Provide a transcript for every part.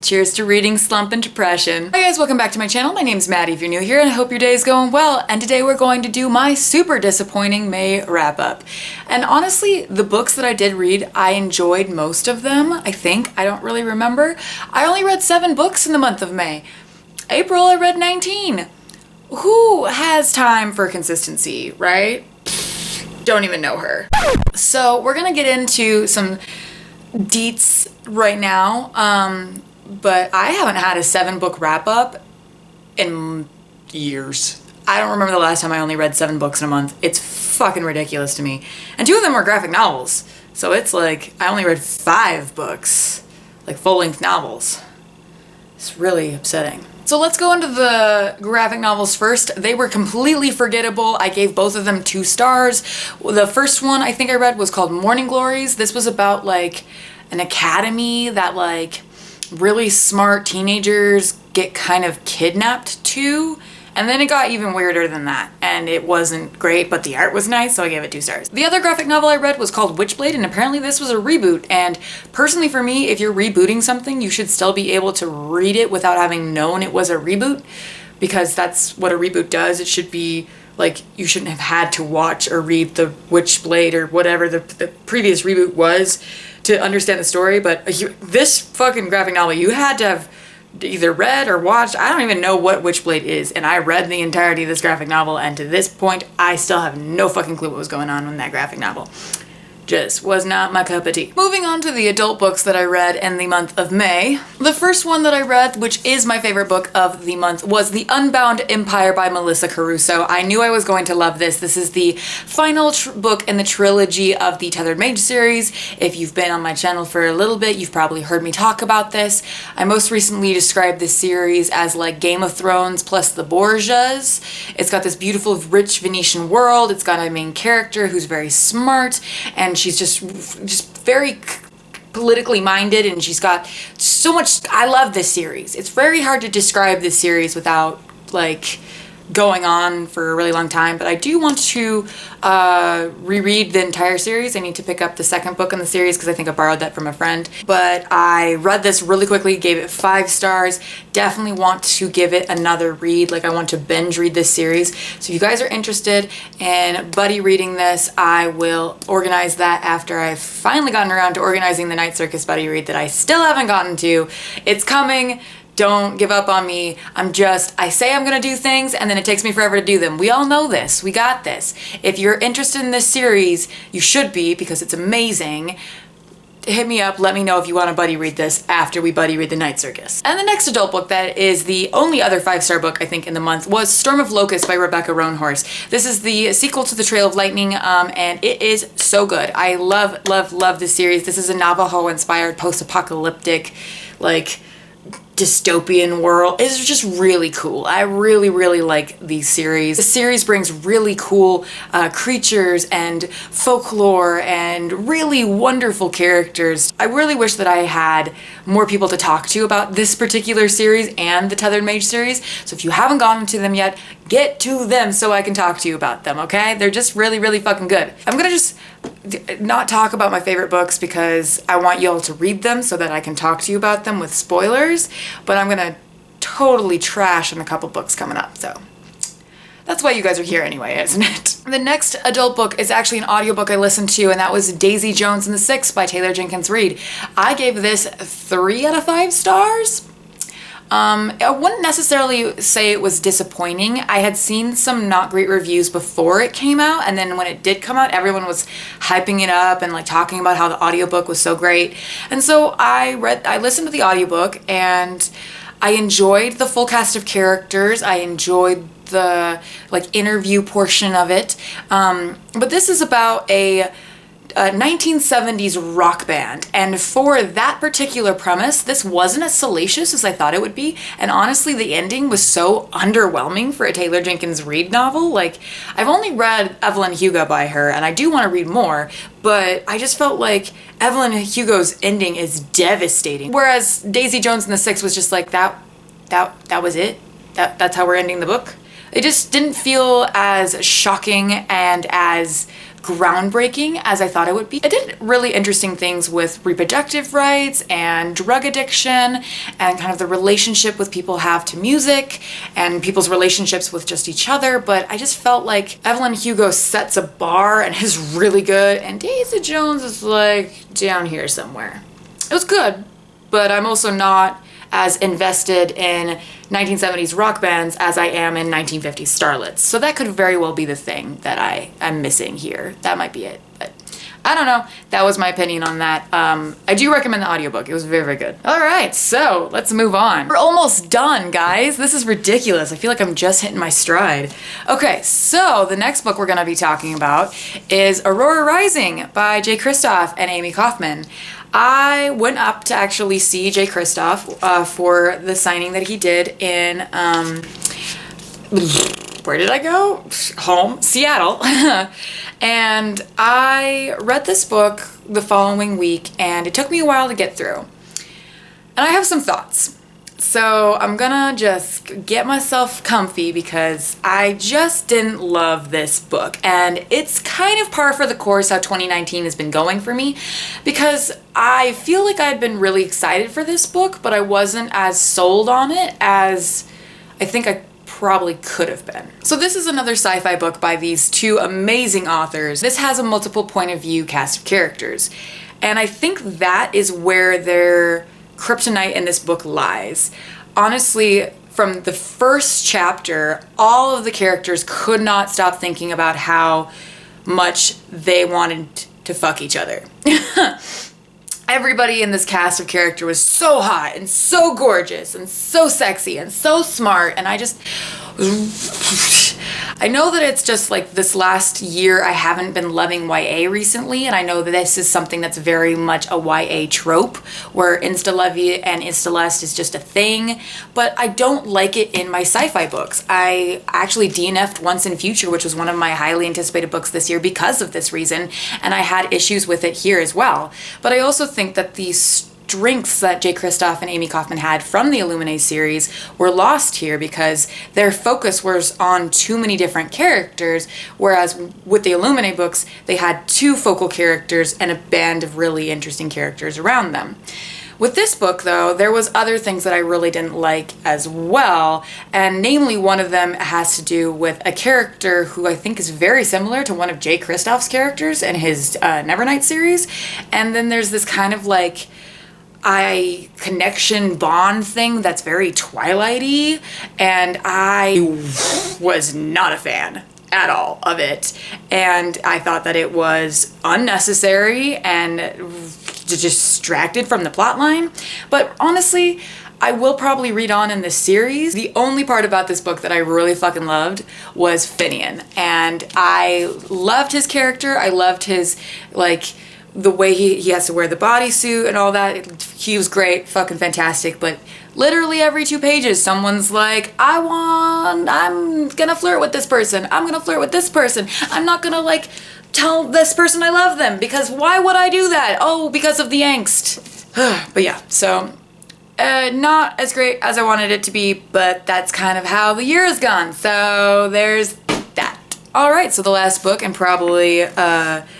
Cheers to reading, slump, and depression. Hi guys, welcome back to my channel. My name's Maddie if you're new here, and I hope your day is going well. And today we're going to do my super disappointing May wrap up. And honestly, the books that I did read, I enjoyed most of them, I think. I don't really remember. I only read 7 books in the month of May. April, I read 19. Who has time for consistency, right? Don't even know her. So we're gonna get into some deets right now. But I haven't had a 7-book wrap up in years. I don't remember the last time I only read 7 books in a month. It's fucking ridiculous to me. And 2 of them were graphic novels. So it's like, I only read 5 books, like full-length novels. It's really upsetting. So let's go into the graphic novels first. They were completely forgettable. I gave both of them 2 stars. The first one I think I read was called Morning Glories. This was about like an academy that like really smart teenagers get kind of kidnapped to, and then it got even weirder than that, and it wasn't great, but the art was nice, so I gave it 2 stars. The other graphic novel I read was called Witchblade, and apparently this was a reboot, and personally for me, if you're rebooting something, you should still be able to read it without having known it was a reboot, because that's what a reboot does. It should be like, you shouldn't have had to watch or read the Witchblade or whatever the previous reboot was to understand the story, but this fucking graphic novel, you had to have either read or watched. I don't even know what Witchblade is, and I read the entirety of this graphic novel, and to this point, I still have no fucking clue what was going on in that graphic novel. Just was not my cup of tea. Moving on to the adult books that I read in the month of May. The first one that I read, which is my favorite book of the month, was The Unbound Empire by Melissa Caruso. I knew I was going to love this. This is the final book in the trilogy of the Tethered Mage series. If you've been on my channel for a little bit, you've probably heard me talk about this. I most recently described this series as like Game of Thrones plus the Borgias. It's got this beautiful, rich Venetian world. It's got a main character who's very smart, and she's just very politically minded, and she's got so much. I love this series. It's very hard to describe this series without like going on for a really long time, but I do want to reread the entire series. I need to pick up the second book in the series because I think I borrowed that from a friend. But I read this really quickly, gave it 5 stars. Definitely want to give it another read. Like, I want to binge read this series. So if you guys are interested in buddy reading this, I will organize that after I've finally gotten around to organizing the Night Circus buddy read that I still haven't gotten to. It's coming. Don't give up on me. I say I'm gonna do things and then it takes me forever to do them. We all know this. We got this. If you're interested in this series, you should be, because it's amazing. Hit me up, let me know if you want to buddy read this after we buddy read the Night Circus. And the next adult book that is the only other 5-star book I think in the month was Storm of Locusts by Rebecca Roanhorse. This is the sequel to The Trail of Lightning, and it is so good. I love this series. This is a Navajo-inspired post-apocalyptic, like, dystopian world. It's just really cool. I really like these series. The series brings really cool creatures and folklore and really wonderful characters. I really wish that I had more people to talk to about this particular series and the Tethered Mage series. So if you haven't gotten to them yet, get to them so I can talk to you about them, okay? They're just really fucking good. I'm gonna just not talk about my favorite books because I want you all to read them so that I can talk to you about them with spoilers, but I'm gonna totally trash on a couple books coming up, so that's why you guys are here anyway, isn't it? The next adult book is actually an audiobook I listened to, and that was Daisy Jones and the Six by Taylor Jenkins Reid. I gave this 3 out of 5 stars. I wouldn't necessarily say it was disappointing. I had seen some not great reviews before it came out, and then when it did come out, everyone was hyping it up and like talking about how the audiobook was so great. And so I listened to the audiobook, and I enjoyed the full cast of characters. I enjoyed the like interview portion of it. But this is about a 1970s rock band, and for that particular premise, this wasn't as salacious as I thought it would be, and honestly the ending was so underwhelming for a Taylor Jenkins Reid novel. Like, I've only read Evelyn Hugo by her, and I do want to read more, but I just felt like Evelyn Hugo's ending is devastating, whereas Daisy Jones and the Six was just like, that was it? That's how we're ending the book? It just didn't feel as shocking and as groundbreaking as I thought it would be. It did really interesting things with reproductive rights and drug addiction and kind of the relationship with people have to music and people's relationships with just each other. But I just felt like Evelyn Hugo sets a bar and is really good, and Daisy Jones is like down here somewhere. It was good, but I'm also not as invested in 1970s rock bands as I am in 1950s starlets. So that could very well be the thing that I am missing here. That might be it, but I don't know. That was my opinion on that. I do recommend the audiobook. It was very, very good. All right, so let's move on. We're almost done, guys. This is ridiculous. I feel like I'm just hitting my stride. Okay, so the next book we're gonna be talking about is Aurora Rising by Jay Kristoff and Amy Kaufman. I went up to actually see Jay Kristoff for the signing that he did in, where did I go? Home, Seattle. And I read this book the following week, and it took me a while to get through. And I have some thoughts. So I'm gonna just get myself comfy because I just didn't love this book. And it's kind of par for the course how 2019 has been going for me, because I feel like I'd been really excited for this book, but I wasn't as sold on it as I think I probably could have been. So this is another sci-fi book by these two amazing authors. This has a multiple point of view cast of characters. And I think that is where their kryptonite in this book lies. Honestly, from the first chapter, all of the characters could not stop thinking about how much they wanted to fuck each other. Everybody in this cast of character was so hot and so gorgeous and so sexy and so smart, and I know that it's just like this last year I haven't been loving YA recently, and I know that this is something that's very much a YA trope where insta-lovey and insta-lust is just a thing, but I don't like it in my sci-fi books. I actually DNF'd Once in Future, which was one of my highly anticipated books this year because of this reason, and I had issues with it here as well. But I also think that the strengths that Jay Kristoff and Amy Kaufman had from the Illuminae series were lost here because their focus was on too many different characters, whereas with the Illuminae books, they had two focal characters and a band of really interesting characters around them. With this book, though, there was other things that I really didn't like as well, and namely one of them has to do with a character who I think is very similar to one of Jay Kristoff's characters in his Nevernight series, and then there's this kind of like connection bond thing that's very Twilight-y, and I was not a fan at all of it, and I thought that it was unnecessary and distracted from the plot line. But honestly, I will probably read on in this series. The only part about this book that I really fucking loved was Finian, and I loved his character. I loved his, like, the way he has to wear the bodysuit and all that. He was great, fucking fantastic, but literally every 2 pages, someone's like, I'm gonna flirt with this person. I'm gonna flirt with this person. I'm not gonna, like, tell this person I love them, because why would I do that? Oh, because of the angst. But yeah, so not as great as I wanted it to be, but that's kind of how the year has gone. So there's that. All right, so the last book, and probably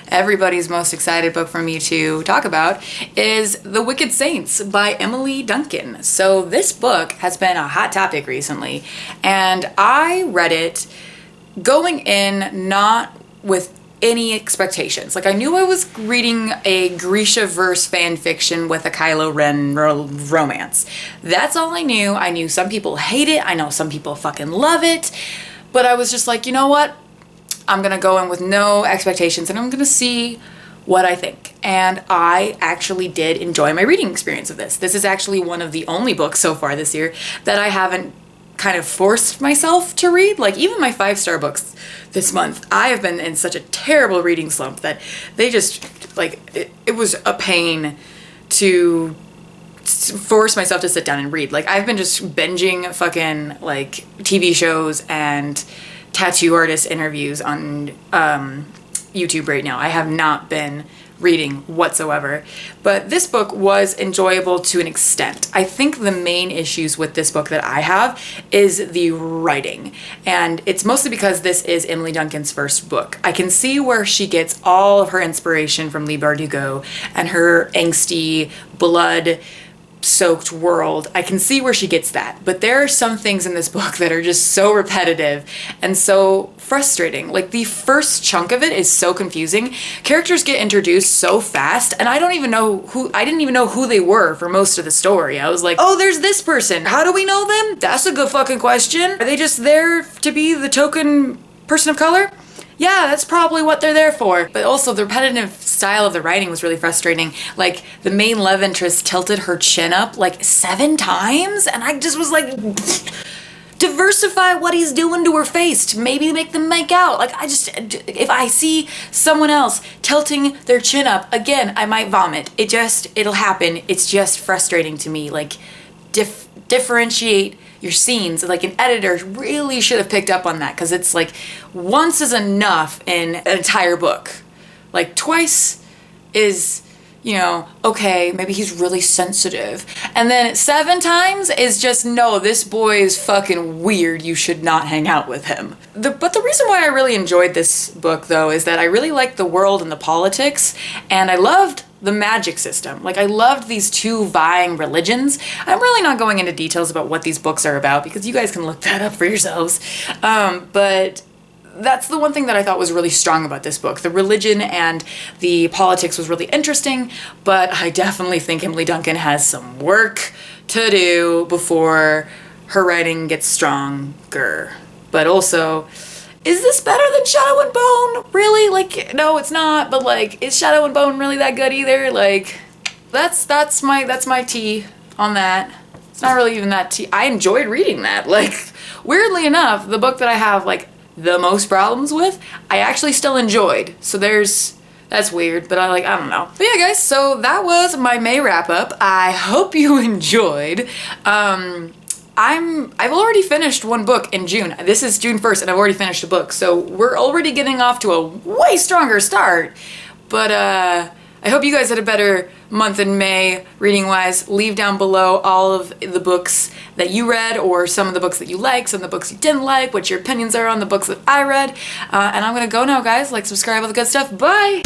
everybody's most excited book for me to talk about, is The Wicked Saints by Emily Duncan. So this book has been a hot topic recently, and I read it going in not with any expectations. Like, I knew I was reading a Grisha-verse fan fiction with a Kylo Ren romance. That's all I knew. I knew some people hate it. I know some people fucking love it. But I was just like, you know what? I'm gonna go in with no expectations and I'm gonna see what I think. And I actually did enjoy my reading experience of this. This is actually one of the only books so far this year that I haven't kind of forced myself to read. Like, even my 5-star books this month, I have been in such a terrible reading slump that they just, like, it was a pain to force myself to sit down and read. Like, I've been just binging fucking, like, TV shows and tattoo artist interviews on YouTube right now. I have not been reading whatsoever. But this book was enjoyable to an extent. I think the main issues with this book that I have is the writing. And it's mostly because this is Emily Duncan's first book. I can see where she gets all of her inspiration from Leigh Bardugo and her angsty, blood-soaked world. I can see where she gets that. But there are some things in this book that are just so repetitive and so frustrating. Like, the first chunk of it is so confusing. Characters get introduced so fast, and I didn't even know who they were for most of the story. I was like, oh, there's this person. How do we know them? That's a good fucking question. Are they just there to be the token person of color? Yeah, that's probably what they're there for. But also, the repetitive style of the writing was really frustrating. Like, the main love interest tilted her chin up like 7 times, and I just was like, diversify what he's doing to her face to maybe make them make out. Like, if I see someone else tilting their chin up, again, I might vomit. It'll happen. It's just frustrating to me. Like, differentiate your scenes. Like, an editor really should have picked up on that, because it's like, once is enough in an entire book. Like, twice is, you know, okay, maybe he's really sensitive. And then 7 times is just, no, this boy is fucking weird. You should not hang out with him. But the reason why I really enjoyed this book, though, is that I really liked the world and the politics, and I loved the magic system. Like, I loved these 2 vying religions. I'm really not going into details about what these books are about, because you guys can look that up for yourselves. But that's the one thing that I thought was really strong about this book. The religion and the politics was really interesting, but I definitely think Emily Duncan has some work to do before her writing gets stronger. But also, is this better than Shadow and Bone? Really? Like, no, it's not, but like, is Shadow and Bone really that good either? Like, that's my tea on that. It's not really even that tea. I enjoyed reading that. Like, weirdly enough, the book that I have, like, the most problems with, I actually still enjoyed. So that's weird, but I don't know. But yeah, guys, so that was my May wrap up. I hope you enjoyed. I've already finished one book in June. This is June 1st, and I've already finished a book. So we're already getting off to a way stronger start. But I hope you guys had a better month in May, reading-wise. Leave down below all of the books that you read, or some of the books that you like, some of the books you didn't like, what your opinions are on the books that I read. And I'm gonna go now, guys. Like, subscribe, all the good stuff. Bye!